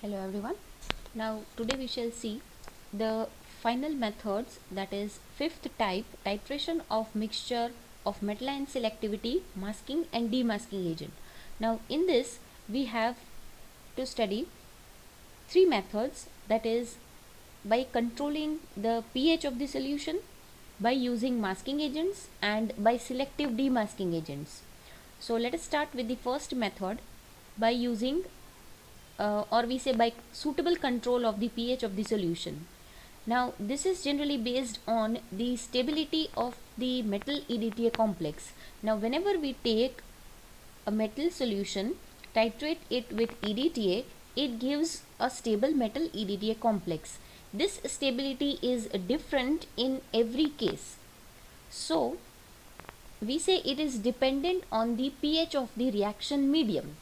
Hello everyone. Now today we shall see the final methods, that is fifth type, titration of mixture of metal ion selectivity, masking and demasking agent. Now in this we have to study three methods, that is by controlling the pH of the solution, by using masking agents and by selective demasking agents. So let us start with the first method by using or we say by suitable control of the pH of the solution. Now this is generally based on the stability of the metal EDTA complex. Now whenever we take a metal solution, titrate it with EDTA, it gives a stable metal EDTA complex. This stability is different in every case. So we say it is dependent on the pH of the reaction medium.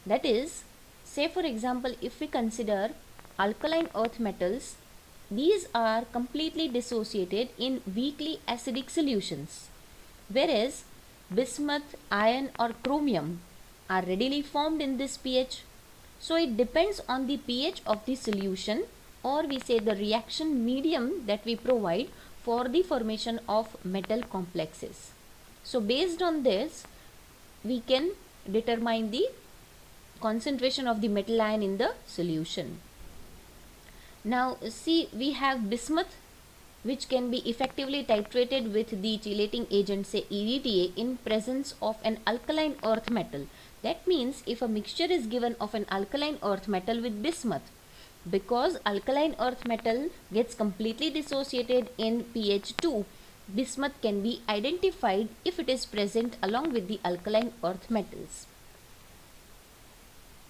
That is, say for example, if we consider alkaline earth metals, these are completely dissociated in weakly acidic solutions, whereas bismuth, iron or chromium are readily formed in this pH. So it depends on the pH of the solution, or we say the reaction medium that we provide for the formation of metal complexes. So based on this, we can determine the concentration of the metal ion in the solution. Now see, we have bismuth, which can be effectively titrated with the chelating agent, say EDTA, in presence of an alkaline earth metal. That means if a mixture is given of an alkaline earth metal with bismuth, because alkaline earth metal gets completely dissociated in pH 2, bismuth can be identified if it is present along with the alkaline earth metals.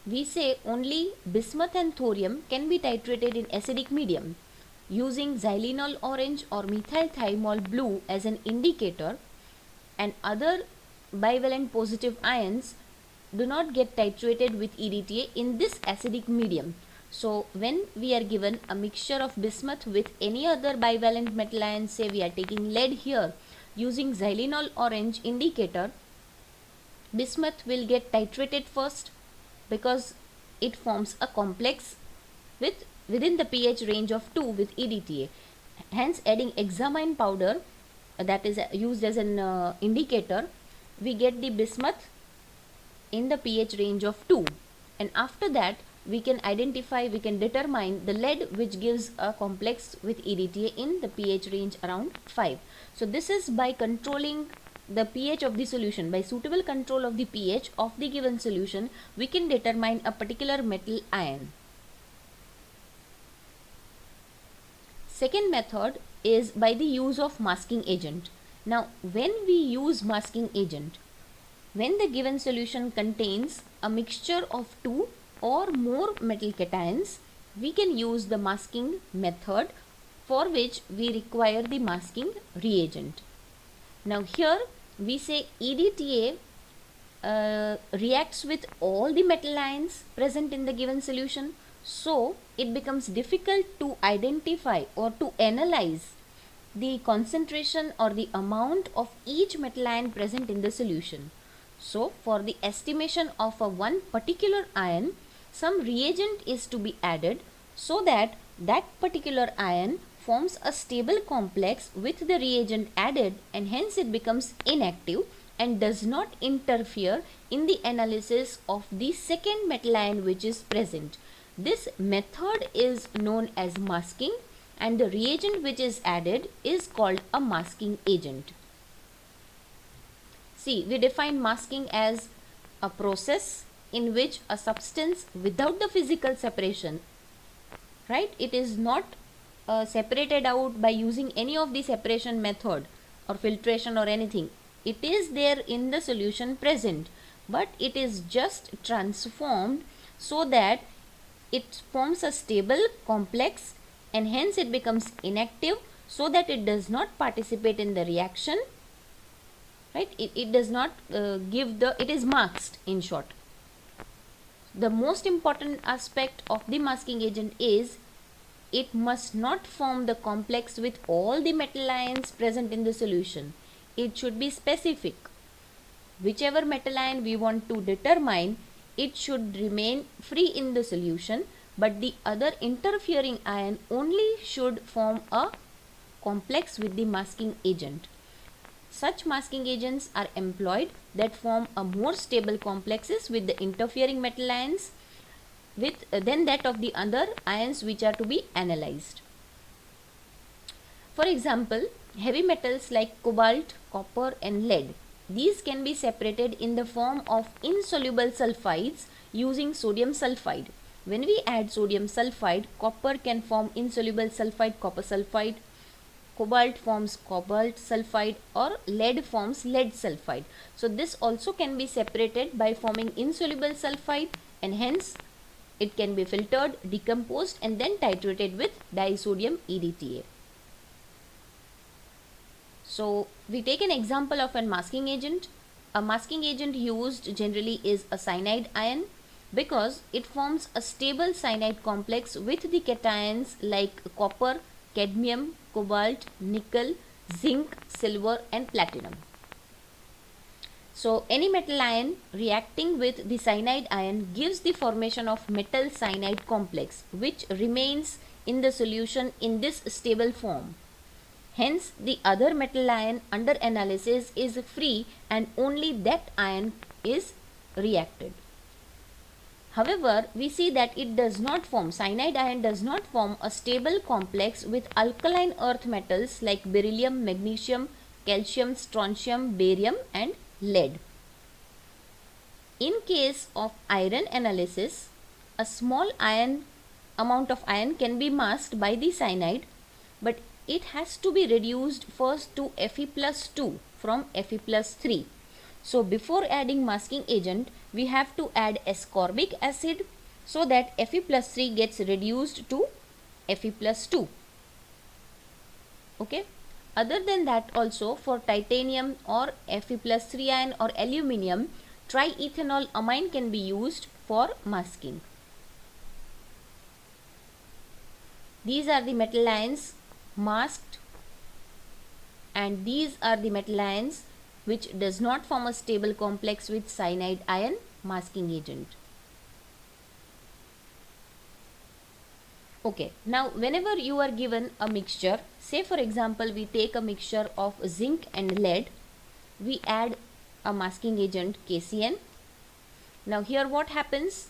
We say only bismuth and thorium can be titrated in acidic medium using xylenol orange or methyl thiamol blue as an indicator, and other bivalent positive ions do not get titrated with EDTA in this acidic medium. So when we are given a mixture of bismuth with any other bivalent metal ion, say we are taking lead here, using xylenol orange indicator, bismuth will get titrated first because it forms a complex within the pH range of 2 with EDTA. Hence, adding hexamine powder, that is used as an indicator, we get the bismuth in the pH range of 2, and after that we can determine the lead, which gives a complex with EDTA in the pH range around 5. So this is by controlling the pH of the solution. By suitable control of the pH of the given solution, we can determine a particular metal ion. Second method is by the use of masking agent. Now when we use masking agent, when the given solution contains a mixture of two or more metal cations, we can use the masking method, for which we require the masking reagent. Now here we say EDTA reacts with all the metal ions present in the given solution, so it becomes difficult to identify or to analyze the concentration or the amount of each metal ion present in the solution. So for the estimation of a one particular ion, some reagent is to be added so that that particular ion forms a stable complex with the reagent added, and hence it becomes inactive and does not interfere in the analysis of the second metal ion which is present. This method is known as masking, and the reagent which is added is called a masking agent. See, we define masking as a process in which a substance without the physical separation, right, it is not separated out by using any of the separation method or filtration or anything. It is there in the solution present, but it is just transformed so that it forms a stable complex, and hence it becomes inactive so that it does not participate in the reaction, right. It does not it is masked, in short. The most important aspect of the masking agent is it must not form the complex with all the metal ions present in the solution. It should be specific. Whichever metal ion we want to determine, it should remain free in the solution, but the other interfering ion only should form a complex with the masking agent. Such masking agents are employed that form a more stable complexes with the interfering metal ions than that of the other ions which are to be analyzed. For example, heavy metals like cobalt, copper and lead, these can be separated in the form of insoluble sulfides using sodium sulfide. When we add sodium sulfide, copper can form insoluble sulfide, copper sulfide, cobalt forms cobalt sulfide, or lead forms lead sulfide. So this also can be separated by forming insoluble sulfide, and hence it can be filtered, decomposed and then titrated with disodium EDTA. So we take an example of a masking agent. A masking agent used generally is a cyanide ion, because it forms a stable cyanide complex with the cations like copper, cadmium, cobalt, nickel, zinc, silver and platinum. So any metal ion reacting with the cyanide ion gives the formation of metal cyanide complex, which remains in the solution in this stable form. Hence the other metal ion under analysis is free and only that ion is reacted. However, we see that it does not form, cyanide ion does not form a stable complex with alkaline earth metals like beryllium, magnesium, calcium, strontium, barium and lead. In case of iron analysis, a small amount of iron can be masked by the cyanide, but it has to be reduced first to Fe+2 from Fe+3. So before adding masking agent, we have to add ascorbic acid so that Fe+3 gets reduced to Fe+2. Okay. Other than that also, for titanium or Fe+3 ion or aluminium, triethanol amine can be used for masking. These are the metal ions masked, and these are the metal ions which does not form a stable complex with cyanide ion masking agent. Okay, now whenever you are given a mixture, say for example we take a mixture of zinc and lead, we add a masking agent KCN. Now here what happens?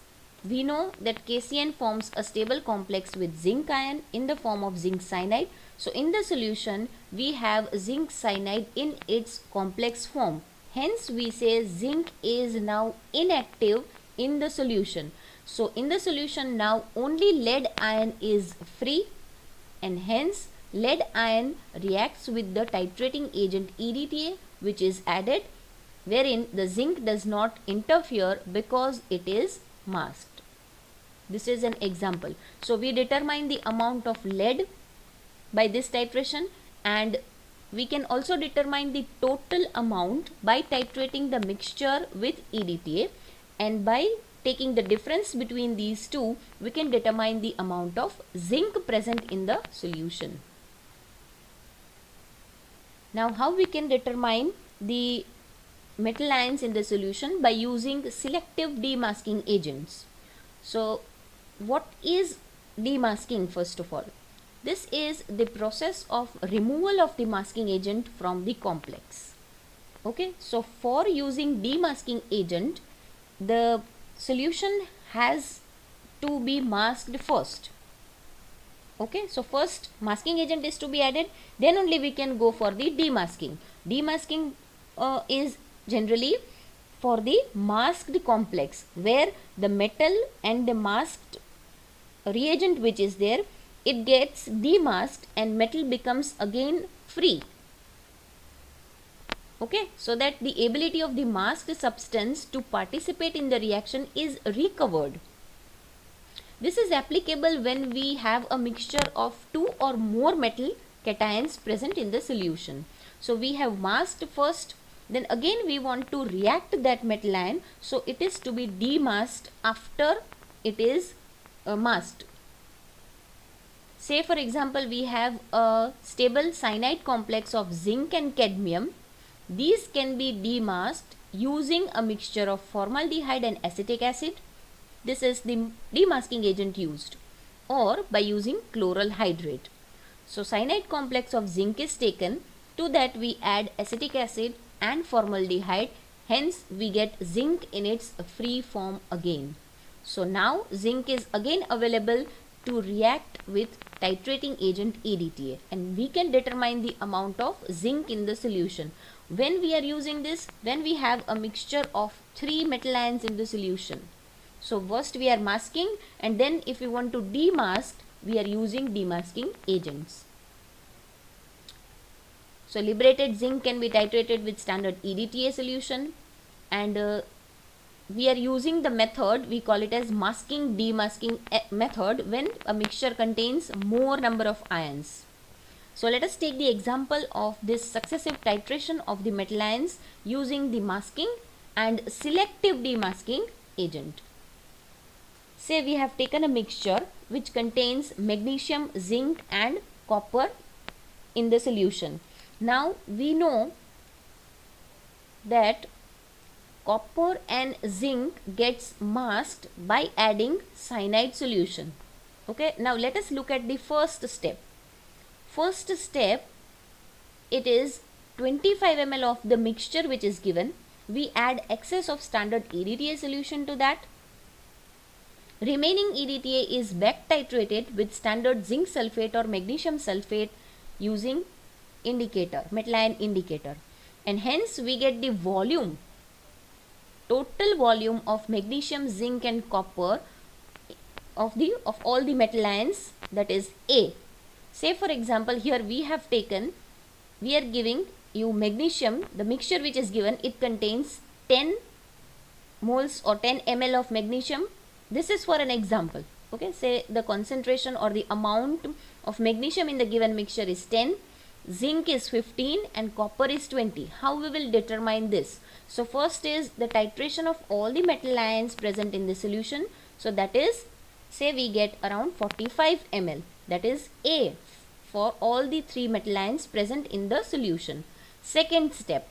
We know that KCN forms a stable complex with zinc ion in the form of zinc cyanide. So in the solution we have zinc cyanide in its complex form. Hence we say zinc is now inactive in the solution. So in the solution now only lead ion is free, and hence lead ion reacts with the titrating agent EDTA which is added, wherein the zinc does not interfere because it is masked. This is an example. So we determine the amount of lead by this titration, and we can also determine the total amount by titrating the mixture with EDTA, and by taking the difference between these two we can determine the amount of zinc present in the solution. Now how we can determine the metal ions in the solution? By using selective demasking agents. So what is demasking? First of all, this is the process of removal of the masking agent from the complex. Okay, so for using demasking agent, the solution has to be masked first. Okay, so first masking agent is to be added, then only we can go for the demasking. Demasking is generally for the masked complex, where the metal and the masked reagent which is there, it gets demasked and metal becomes again free. Okay, so that the ability of the masked substance to participate in the reaction is recovered. This is applicable when we have a mixture of two or more metal cations present in the solution. So we have masked first, then again we want to react that metal ion, so it is to be demasked after it is masked. Say for example we have a stable cyanide complex of zinc and cadmium. These can be demasked using a mixture of formaldehyde and acetic acid. This is the demasking agent used, or by using chloral hydrate. So cyanide complex of zinc is taken. To that we add acetic acid and formaldehyde. Hence we get zinc in its free form again. So now zinc is again available to react with titrating agent EDTA, and we can determine the amount of zinc in the solution. When we are using this, when we have a mixture of 3 metal ions in the solution. So first we are masking, and then if we want to demask, we are using demasking agents. So liberated zinc can be titrated with standard EDTA solution, and we are using the method, we call it as masking demasking method, when a mixture contains more number of ions. So let us take the example of this successive titration of the metal ions using the masking and selective demasking agent. Say we have taken a mixture which contains magnesium, zinc and copper in the solution. Now we know that copper and zinc gets masked by adding cyanide solution. Okay, now let us look at the first step. First step, it is 25 ml of the mixture which is given. We add excess of standard EDTA solution to that. Remaining EDTA is back titrated with standard zinc sulfate or magnesium sulfate using indicator, metal ion indicator, and hence we get the volume, total volume of magnesium, zinc and copper of all the metal ions, that is A. Say for example, here we are giving you magnesium, the mixture which is given, it contains 10 moles or 10 ml of magnesium. This is for an example. Okay, say the concentration or the amount of magnesium in the given mixture is 10, zinc is 15 and copper is 20. How we will determine this? So first is the titration of all the metal ions present in the solution. So that is, say we get around 45 ml, that is A, for all the 3 metal ions present in the solution. Second step,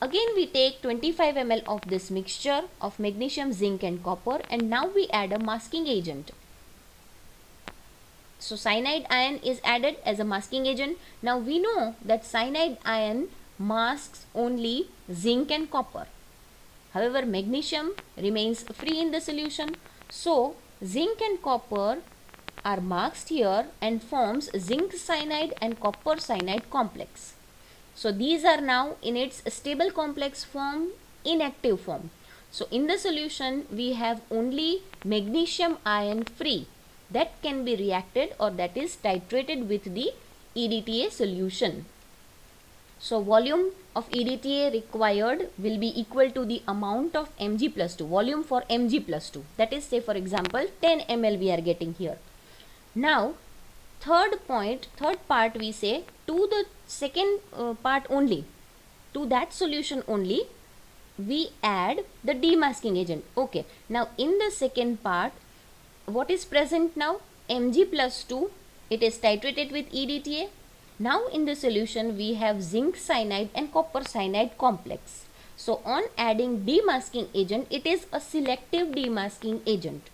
again we take 25 ml of this mixture of magnesium, zinc and copper, and now we add a masking agent. So cyanide ion is added as a masking agent. Now we know that cyanide ion masks only zinc and copper. However, magnesium remains free in the solution. So zinc and copper are masked here and forms zinc cyanide and copper cyanide complex. So these are now in its stable complex form, inactive form. So in the solution we have only magnesium ion free, that can be reacted or that is titrated with the EDTA solution. So volume of EDTA required will be equal to the amount of Mg plus 2, volume for Mg plus 2, that is, say for example 10 ml we are getting here. Now third part we say, to the second part only, to that solution only we add the demasking agent. Okay, now in the second part, what is present now? Mg plus 2, it is titrated with EDTA. Now in the solution we have zinc cyanide and copper cyanide complex. So on adding demasking agent, it is a selective demasking agent.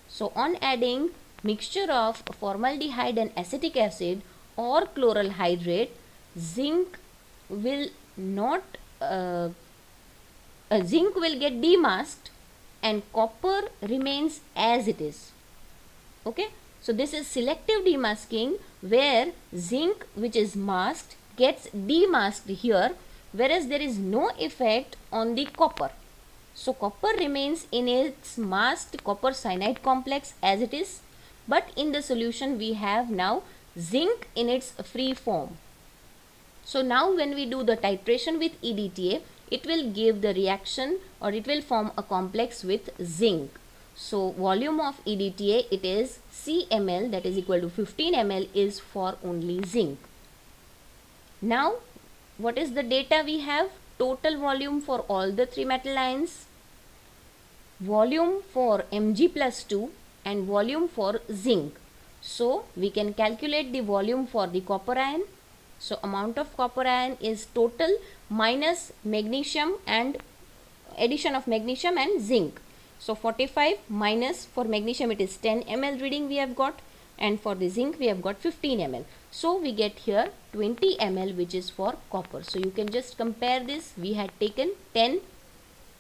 So on adding mixture of formaldehyde and acetic acid or chloral hydrate, zinc will not zinc will get demasked and copper remains as it is. Okay, so this is selective demasking, where zinc which is masked gets demasked here, whereas there is no effect on the copper. So copper remains in its masked copper cyanide complex as it is, but in the solution we have now zinc in its free form. So now when we do the titration with EDTA, it will give the reaction or it will form a complex with zinc. So volume of EDTA, it is CmL, that is equal to 15 ml, is for only zinc. Now what is the data we have? Total volume for all the 3 metal ions, volume for Mg plus 2 and volume for zinc. So we can calculate the volume for the copper ion. So amount of copper ion is total minus magnesium and addition of magnesium and zinc. So 45 minus, for magnesium it is 10 ml reading we have got, and for the zinc we have got 15 ml. So we get here 20 ml which is for copper. So you can just compare this. We had taken 10,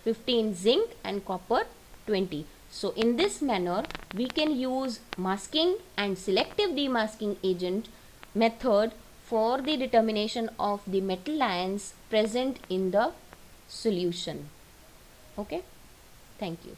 15 zinc and copper 20. So in this manner we can use masking and selective demasking agent method for the determination of the metal ions present in the solution. Okay, thank you.